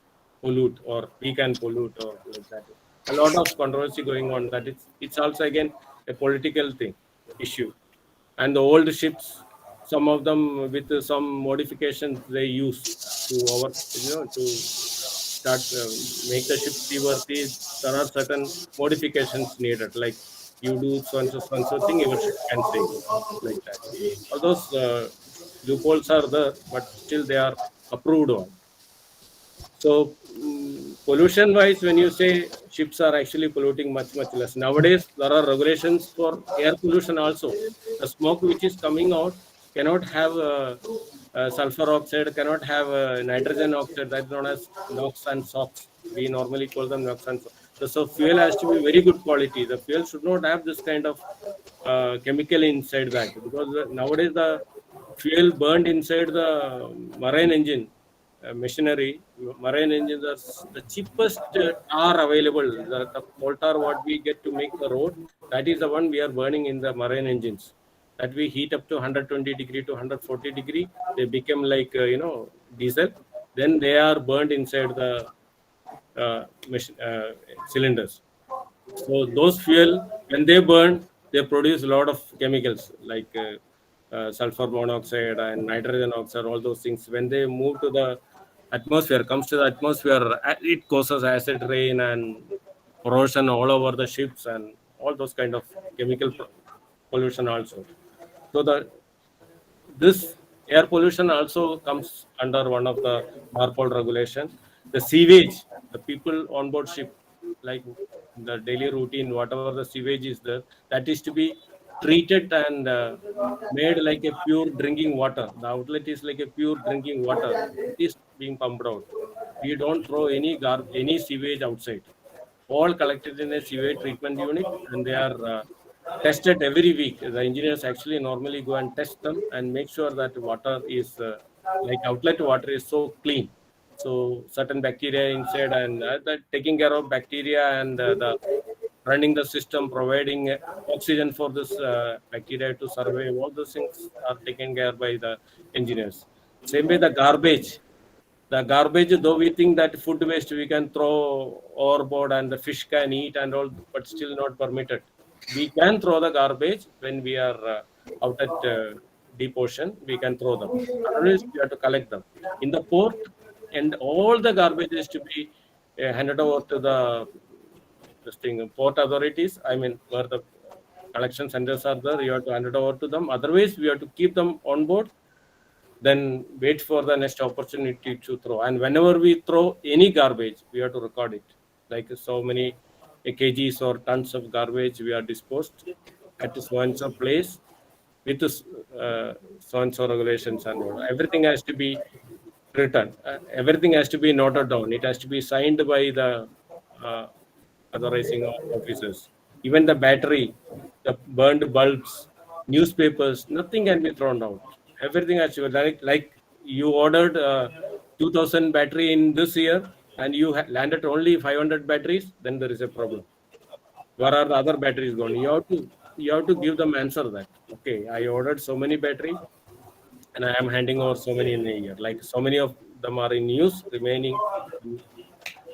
pollute, or we can pollute, or like that. A lot of controversy going on. That it's also again a political thing issue. And the old ships, some of them with some modifications they use to start make the ship seaworthy. There are certain modifications needed, like you do so and so thing, your ship can sink, like that. All those loopholes are there, but still they are approved on. So pollution wise, when you say ships are actually polluting much less nowadays, there are regulations for air pollution also. The smoke which is coming out cannot have sulfur oxide, cannot have nitrogen oxide. That's known as NOx and SOx. We normally call them NOx and SOx. So fuel has to be very good quality. The fuel should not have this kind of chemical inside that, because nowadays the fuel burned inside the marine engine machinery. Marine engines are the cheapest tar available. The coal tar what we get to make the road, that is the one we are burning in the marine engines. That we heat up to 120 degree to 140 degree. They become like diesel, then they are burned inside the cylinders. So those fuel, when they burn, they produce a lot of chemicals like sulfur monoxide and nitrogen oxide, all those things. When they move to the atmosphere, comes to the atmosphere, it causes acid rain and corrosion all over the ships and all those kind of chemical pollution also. So this air pollution also comes under one of the MARPOL regulation. The sewage, the people on board ship, like the daily routine, whatever the sewage is there, that is to be treated and made like a pure drinking water. The outlet is like a pure drinking water. It is being pumped out. We don't throw any sewage outside. All collected in a sewage treatment unit, and they are tested every week. The engineers actually normally go and test them and make sure that water is like outlet water is so clean. So certain bacteria inside and that taking care of bacteria and the running the system, providing oxygen for this bacteria to survive. All those things are taken care by the engineers. Same way the garbage. The garbage, though we think that food waste we can throw overboard and the fish can eat and all, but still not permitted. We can throw the garbage when we are out at deep ocean. We can throw them. Otherwise, we have to collect them in the port, and all the garbage is to be handed over to the this thing port authorities. I mean, where the collection centers are there, you have to hand it over to them. Otherwise, we have to keep them on board, then wait for the next opportunity to throw. And whenever we throw any garbage, we have to record it. Like so many kgs or tons of garbage we are disposed at so and so place with so and so regulations and all. Everything has to be written. Everything has to be noted down. It has to be signed by the uh, authorizing officers. Even the battery, the burned bulbs, newspapers, nothing can be thrown out. Everything has to be like you ordered 2000 battery in this year and you landed only 500 batteries, then there is a problem. Where are the other batteries gone? You have to give them answer that okay, I ordered so many battery and I am handing over so many in a year. Like so many of them are in use, remaining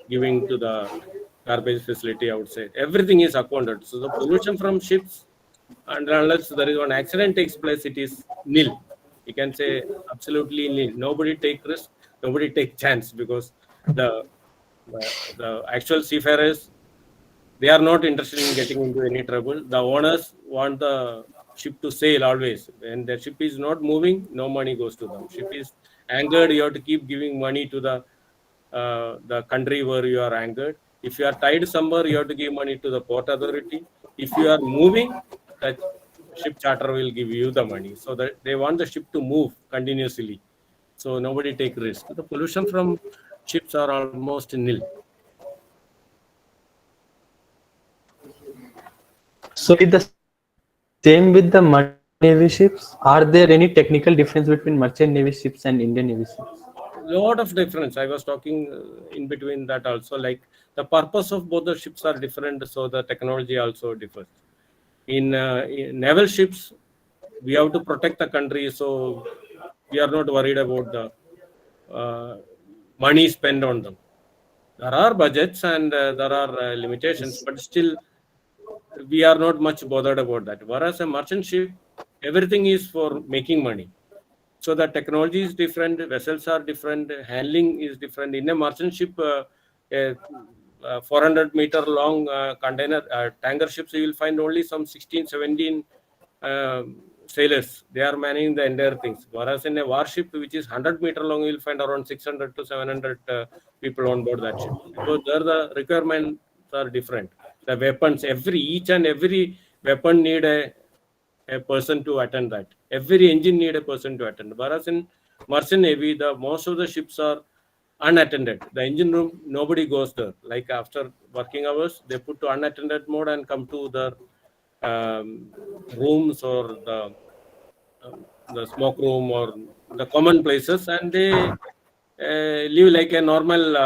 giving to the garbage facility outside. Everything is accounted. So the pollution from ships, and unless there is one accident takes place, it is nil. You can say absolutely nil. Nobody take risk. Nobody take chance because the the actual seafarers, they are not interested in getting into any trouble. The owners want the ship to sail always. When the ship is not moving, no money goes to them. Ship is anchored, you have to keep giving money to the country where you are anchored. If you are tied somewhere, you have to give money to the port authority. If you are moving, that ship charter will give you the money. So that they want the ship to move continuously. So nobody take risk. The pollution from ships are almost nil. So is the same with the merchant navy ships? Are there any technical difference between merchant navy ships and Indian navy ships? Lot of difference. I was talking in between that also. Like the purpose of both the ships are different, so the technology also differs. In naval ships, we have to protect the country, so we are not worried about the money spent on them. There are budgets and there are limitations, but still we are not much bothered about that. Whereas a merchant ship, everything is for making money. So the technology is different, vessels are different, handling is different. In a merchant ship, a 400-meter long container tanker ships, you will find only some 16, 17 sailors. They are managing the entire things. Whereas in a warship, which is 100-meter long, you will find around 600 to 700 people on board that ship. Because there the requirements are different. The weapons, each and every weapon need a person to attend that. Every engine need a person to attend. Whereas in merchant navy, the most of the ships are unattended. The engine room, nobody goes there. Like after working hours, they put to unattended mode and come to the rooms or the smoke room or the common places, and they live like a normal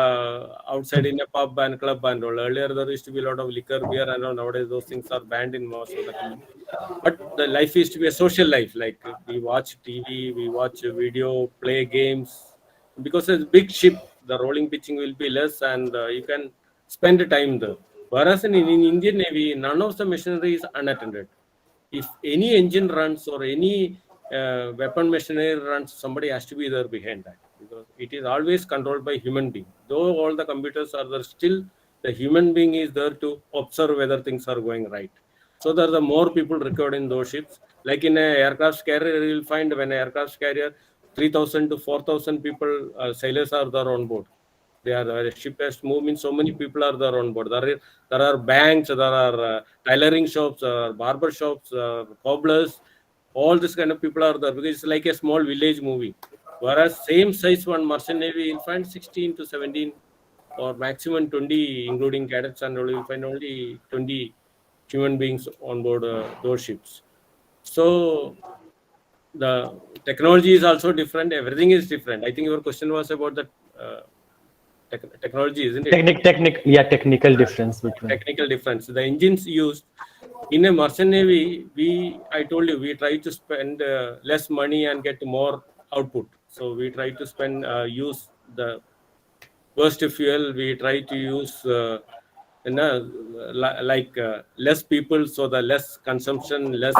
outside in a pub and club and all. Earlier, there used to be a lot of liquor, beer, and all. Nowadays, those things are banned in most of the countries. But the life is to be a social life. Like we watch TV, we watch video, play games, because it's a big ship, the rolling pitching will be less, and you can spend time there. Whereas in Indian Navy, none of the machinery is unattended. If any engine runs or any weapon machinery runs, somebody has to be there behind that, because it is always controlled by human being. Though all the computers are there, still the human being is there to observe whether things are going right. So there are the more people required in those ships. Like in an aircraft carrier, you will find when an aircraft carrier, 3,000 to 4,000 people, sailors are there on board. They are the ship has to move, means so many people are there on board. There are banks, there are tailoring shops, barber shops, cobblers. All this kind of people are there, because it's like a small village movie. Whereas same size one merchant navy, you'll find 16 to 17 or maximum 20, including cadets and all. You'll find only 20 human beings on board those ships. So the technology is also different. Everything is different. I think your question was about the technology, isn't it? Technical difference between. Technical difference. The engines used in a merchant navy, I told you, we try to spend less money and get more output. So we try to spend, use the worst fuel. We try to use, less people, so the less consumption, less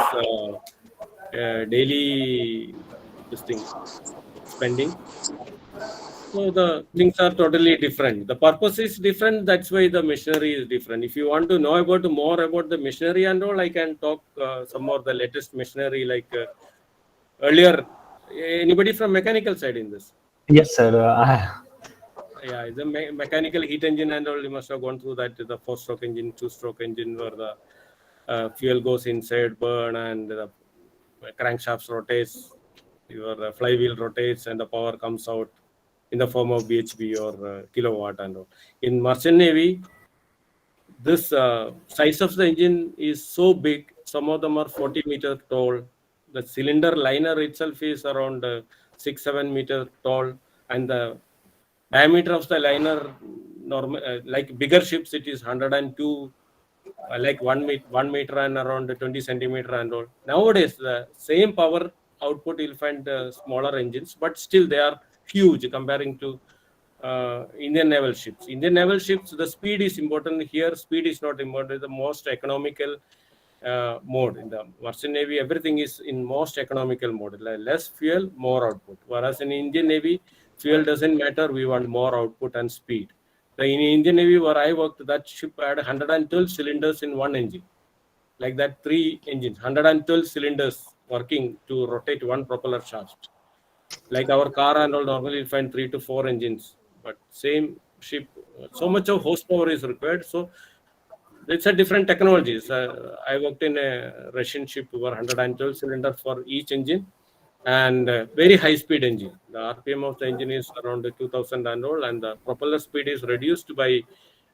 daily this thing spending. So the things are totally different. The purpose is different. That's why the machinery is different. If you want to know about more about the machinery and all, I can talk some more the latest machinery. Like earlier, anybody from mechanical side in this? Yes, sir. Yeah, the mechanical heat engine and all. You must have gone through that. The 4-stroke engine, 2-stroke engine, where the fuel goes inside, burn, and the crankshafts rotates. Your flywheel rotates, and the power comes out in the form of bhp or kilowatt and all. In merchant navy, this size of the engine is so big. Some of them are 40 meters tall. The cylinder liner itself is around 6-7 meters tall, and the diameter of the liner, normal like bigger ships, it is 102, like 1 meter and around 20 centimeter and all. Nowadays, the same power output, you'll find smaller engines, but still they are huge comparing to Indian naval ships. Indian naval ships, the speed is important. Here, speed is not important. The most economical mode. In the merchant navy, everything is in most economical mode. Less fuel, more output. Whereas in Indian navy, fuel doesn't matter. We want more output and speed. In Indian navy, where I worked, that ship had 112 cylinders in one engine. Like that, 3 engines, 112 cylinders working to rotate one propeller shaft. Like our car and all, normally you find 3 to 4 engines, but same ship, so much of horsepower is required. So it's a different technologies. I worked in a Russian ship where 112 cylinders for each engine, and very high speed engine. The RPM of the engine is around 2000 and all, and the propeller speed is reduced by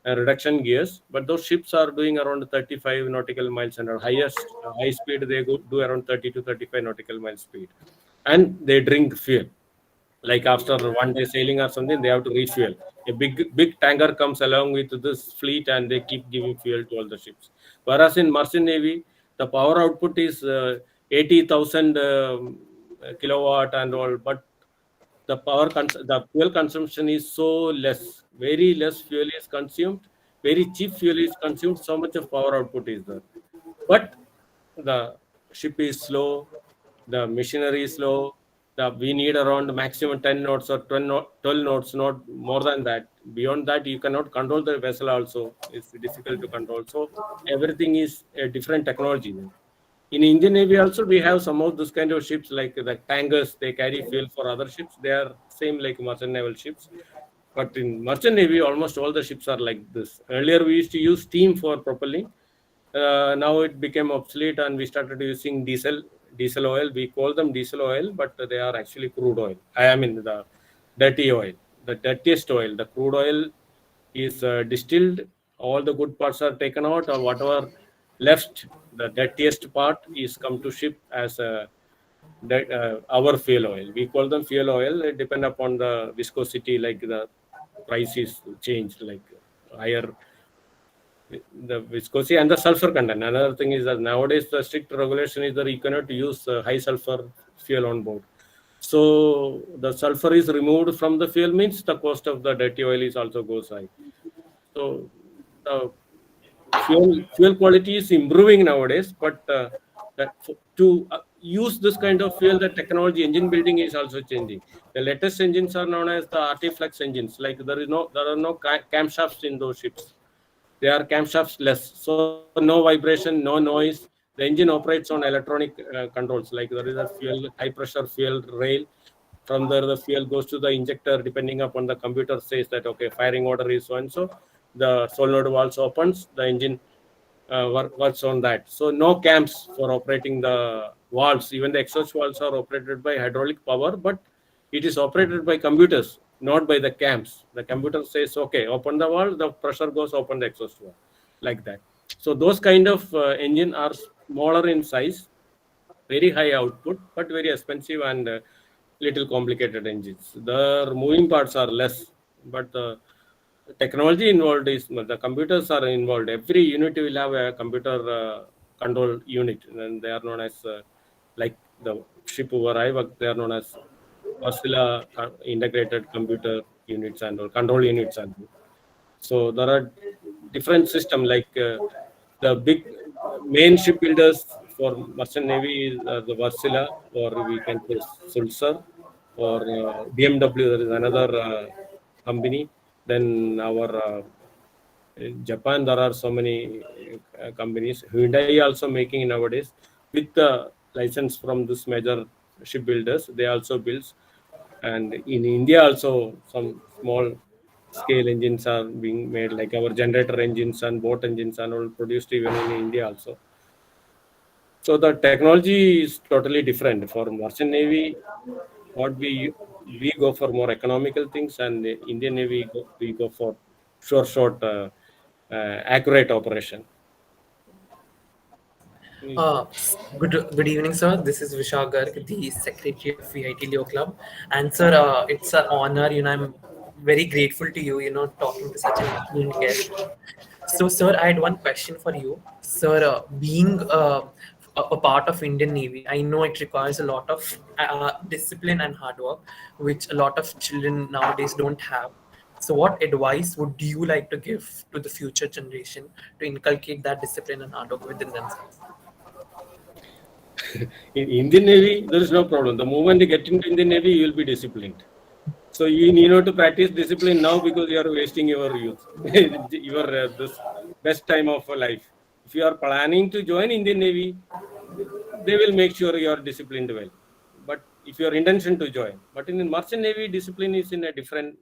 reduction gears. But those ships are doing around 35 nautical miles, and highest high speed they do around 30 to 35 nautical mile speed, and they drink fuel. Like after one day sailing or something, they have to refuel. A big tanker comes along with this fleet, and they keep giving fuel to all the ships. Whereas in merchant navy, the power output is 80,000 kilowatt and all, but the fuel consumption is so less. Very less fuel is consumed. Very cheap fuel is consumed. So much of power output is there, but the ship is slow. The machinery is slow. We need around maximum 10 knots or 12 knots, not more than that. Beyond that, you cannot control the vessel also. It's difficult to control. So everything is a different technology. In Indian Navy also, we have some of those kind of ships, like the tankers. They carry fuel for other ships. They are same like merchant naval ships. But in merchant navy, almost all the ships are like this. Earlier, we used to use steam for propelling. Now it became obsolete, and we started using diesel oil. We call them diesel oil, but they are actually crude oil. I mean the dirty oil, the dirtiest oil. The crude oil is distilled. All the good parts are taken out, or whatever left, the dirtiest part is come to ship as our fuel oil. We call them fuel oil. It depend upon the viscosity, like the price is changed, like higher the viscosity and the sulfur content. Another thing is that nowadays the strict regulation is that you cannot use high sulfur fuel on board. So the sulfur is removed from the fuel, means the cost of the dirty oil is also goes high. So the fuel quality is improving nowadays, but to use this kind of fuel, the technology, engine building is also changing. The latest engines are known as the artiflex engines. Like there are no camshafts in those ships. They are camshafts less, so no vibration, no noise. The engine operates on electronic controls. Like there is a fuel, high pressure fuel rail. From there, the fuel goes to the injector. Depending upon the computer says that okay, firing order is so and so. The solenoid valves opens. The engine works on that. So no cams for operating the valves. Even the exhaust valves are operated by hydraulic power, but it is operated by computers, not by the cams. The computer says, okay, open the valve, the pressure goes, open the exhaust valve, like that. So those kind of engine are smaller in size, very high output, but very expensive and little complicated engines. The moving parts are less, but the technology involved is the computers are involved. Every unit will have a computer control unit, and they are known as like the ship where I work. They are known as Vasila integrated computer units and or control units and all. So there are different systems like the big main shipbuilders for merchant navy is the Varsila, or we can say Sulsar, or BMW. There is another company. Then our in Japan, there are so many companies. Hyundai also making nowadays with the license from this major shipbuilders. They also builds, and in India also some small scale engines are being made, like our generator engines and boat engines and all produced even in India also. So the technology is totally different. For merchant navy, what we go for more economical things, and the Indian navy we go for short accurate operation. Good evening, sir. This is Vishal Garg, the secretary of VIT LEO Club. And sir, it's an honor. I'm very grateful to you. Talking to such an excellent guest. So, sir, I had one question for you, sir. Being a part of Indian Navy, I know it requires a lot of discipline and hard work, which a lot of children nowadays don't have. So, what advice would you like to give to the future generation to inculcate that discipline and hard work within themselves? In Indian Navy, there is no problem. The moment you get into Indian Navy, you will be disciplined. So you need not to practice discipline now because you are wasting your youth, your this best time of life. If you are planning to join Indian Navy, they will make sure you are disciplined well. But if your intention to join, but in the merchant navy, discipline is in a different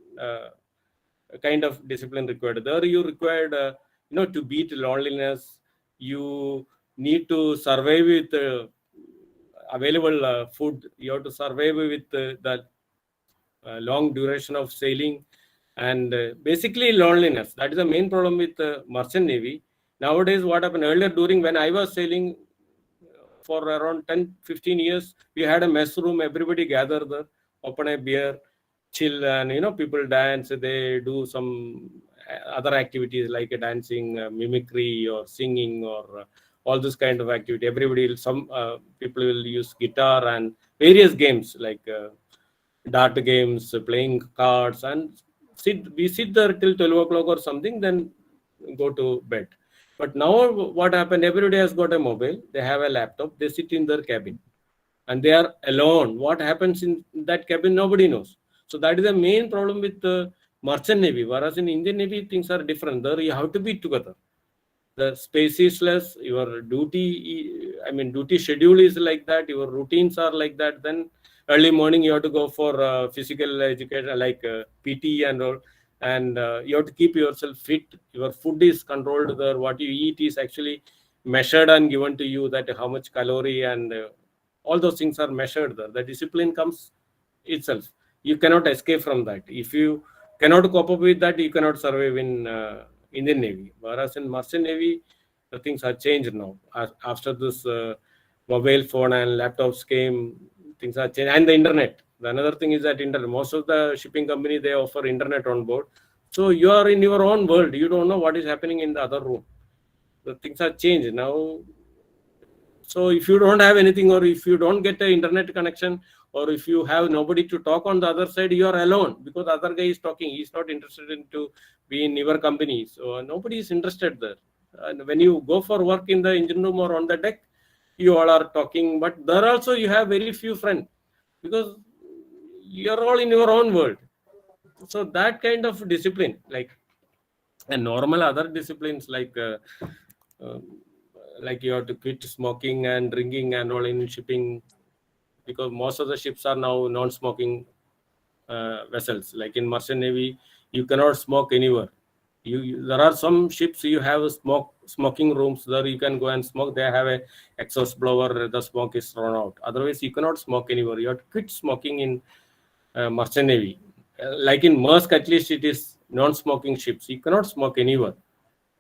kind of discipline required. There you required, to beat loneliness. You need to survive with available food. You have to survive with the long duration of sailing, and basically loneliness. That is the main problem with merchant navy. Nowadays, what happened earlier during when I was sailing for around 10-15 years, we had a mess room. Everybody gather there, open a beer, chill, and people dance. They do some other activities like dancing, mimicry, or singing, or all this kind of activity. Everybody, some people will use guitar and various games like dart games, playing cards, and we sit there till 12 o'clock or something, then go to bed. But now what happened? Everybody has got a mobile. They have a laptop. They sit in their cabin, and they are alone. What happens in that cabin? Nobody knows. So that is the main problem with the merchant navy. Whereas in Indian Navy, things are different. There you have to be together. The space is less. Your duty schedule is like that. Your routines are like that. Then early morning you have to go for physical education like PT and all, and you have to keep yourself fit. Your food is controlled there. What you eat is actually measured and given to you, that how much calorie and all those things are measured there. The discipline comes itself. You cannot escape from that. If you cannot cope up with that, you cannot survive in Indian Navy. Whereas in merchant navy, the things are changed now. After this mobile phone and laptops came, things are changed, and the internet. The another thing is that internet. Most of the shipping company, they offer internet on board, so you are in your own world. You don't know what is happening in the other room. The things are changed now. So if you don't have anything, or if you don't get an internet connection, or if you have nobody to talk on the other side, you are alone, because the other guy is talking. He's not interested in to be in your company. So nobody is interested there. And when you go for work in the engine room or on the deck, you all are talking, but there also you have very few friends, because you are all in your own world. So that kind of discipline, like, and normal other disciplines uh, like you have to quit smoking and drinking and all in shipping, because most of the ships are now non-smoking vessels. Like in Merchant Navy, you cannot smoke anywhere. There are some ships you have smoking rooms there, you can go and smoke. They have a exhaust blower, the smoke is thrown out. Otherwise, you cannot smoke anywhere. You have to quit smoking in Merchant Navy. Like in Maersk, at least it is non-smoking ships. You cannot smoke anywhere.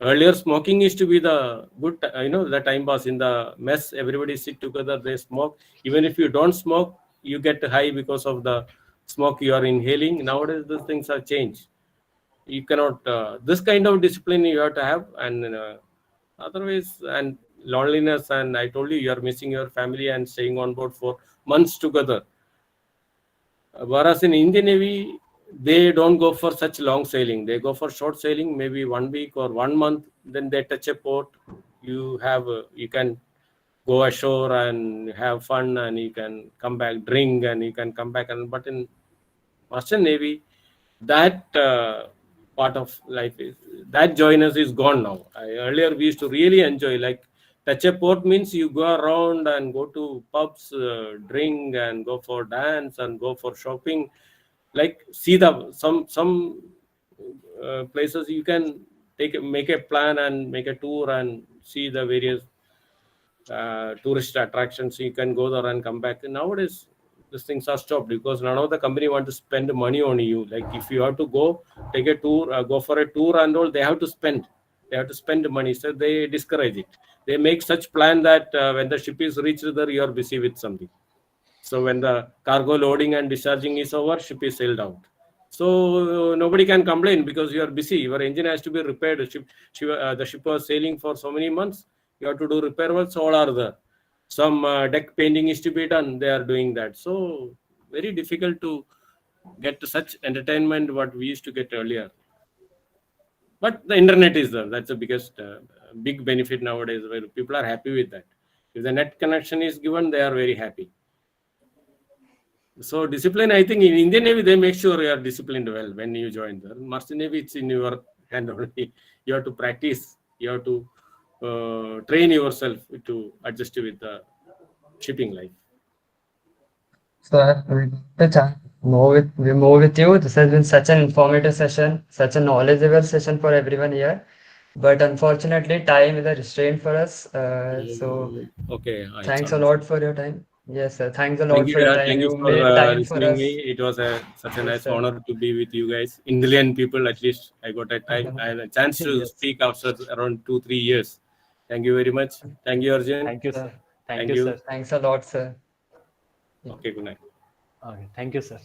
Earlier, smoking used to be the good, the time pass in the mess. Everybody sit together, they smoke. Even if you don't smoke, you get high because of the smoke you are inhaling. Nowadays, these things have changed. You cannot, this kind of discipline you have to have, and otherwise, and loneliness. And I told you, you are missing your family and staying on board for months together. Whereas in Indian Navy, they don't go for such long sailing. They go for short sailing, maybe 1 week or 1 month. Then they touch a port. You can go ashore and have fun, and you can come back, drink, and you can come back. But in Merchant Navy, that part of life that joyness is gone now. Earlier we used to really enjoy, like, touch a port means you go around and go to pubs, drink, and go for dance and go for shopping. Like, see the some places you can make a plan and make a tour and see the various tourist attractions. You can go there and come back. And nowadays, these things are stopped because none of the company want to spend money on you. Like, if you have to go take a tour, go for a tour and all, they have to spend. They have to spend money, so they discourage it. They make such plan that when the ship is reached there, you are busy with something. So when the cargo loading and discharging is over, ship is sailed out. So nobody can complain because you are busy. Your engine has to be repaired. The ship was sailing for so many months. You have to do repair works. All are there. Some deck painting is to be done. They are doing that. So very difficult to get to such entertainment what we used to get earlier. But the internet is there. That's the biggest big benefit nowadays, where people are happy with that. If the net connection is given, they are very happy. So discipline, I think in Indian Navy, they make sure you are disciplined well when you join there. Merchant Navy, it's in your hand only. You have to practice. You have to train yourself to adjust with the shipping life. So we move with you. This has been such an informative session, such a knowledgeable session for everyone here. But unfortunately, time is a restraint for us. So Okay, thanks a lot for your time. Yes, sir. Thanks a Thank lot you. for your Yeah, time. thank you You for made time for listening us. me. It was such a Yes, nice sir. honor to be with you guys. Indian people, at least I got a time and a chance to Yes. speak after around 2-3 years. Thank you very much. Thank you, Arjun. Thank you, sir. Thank Thank you, you. sir. Thanks a lot, sir. Okay, good night. Okay, thank you, sir.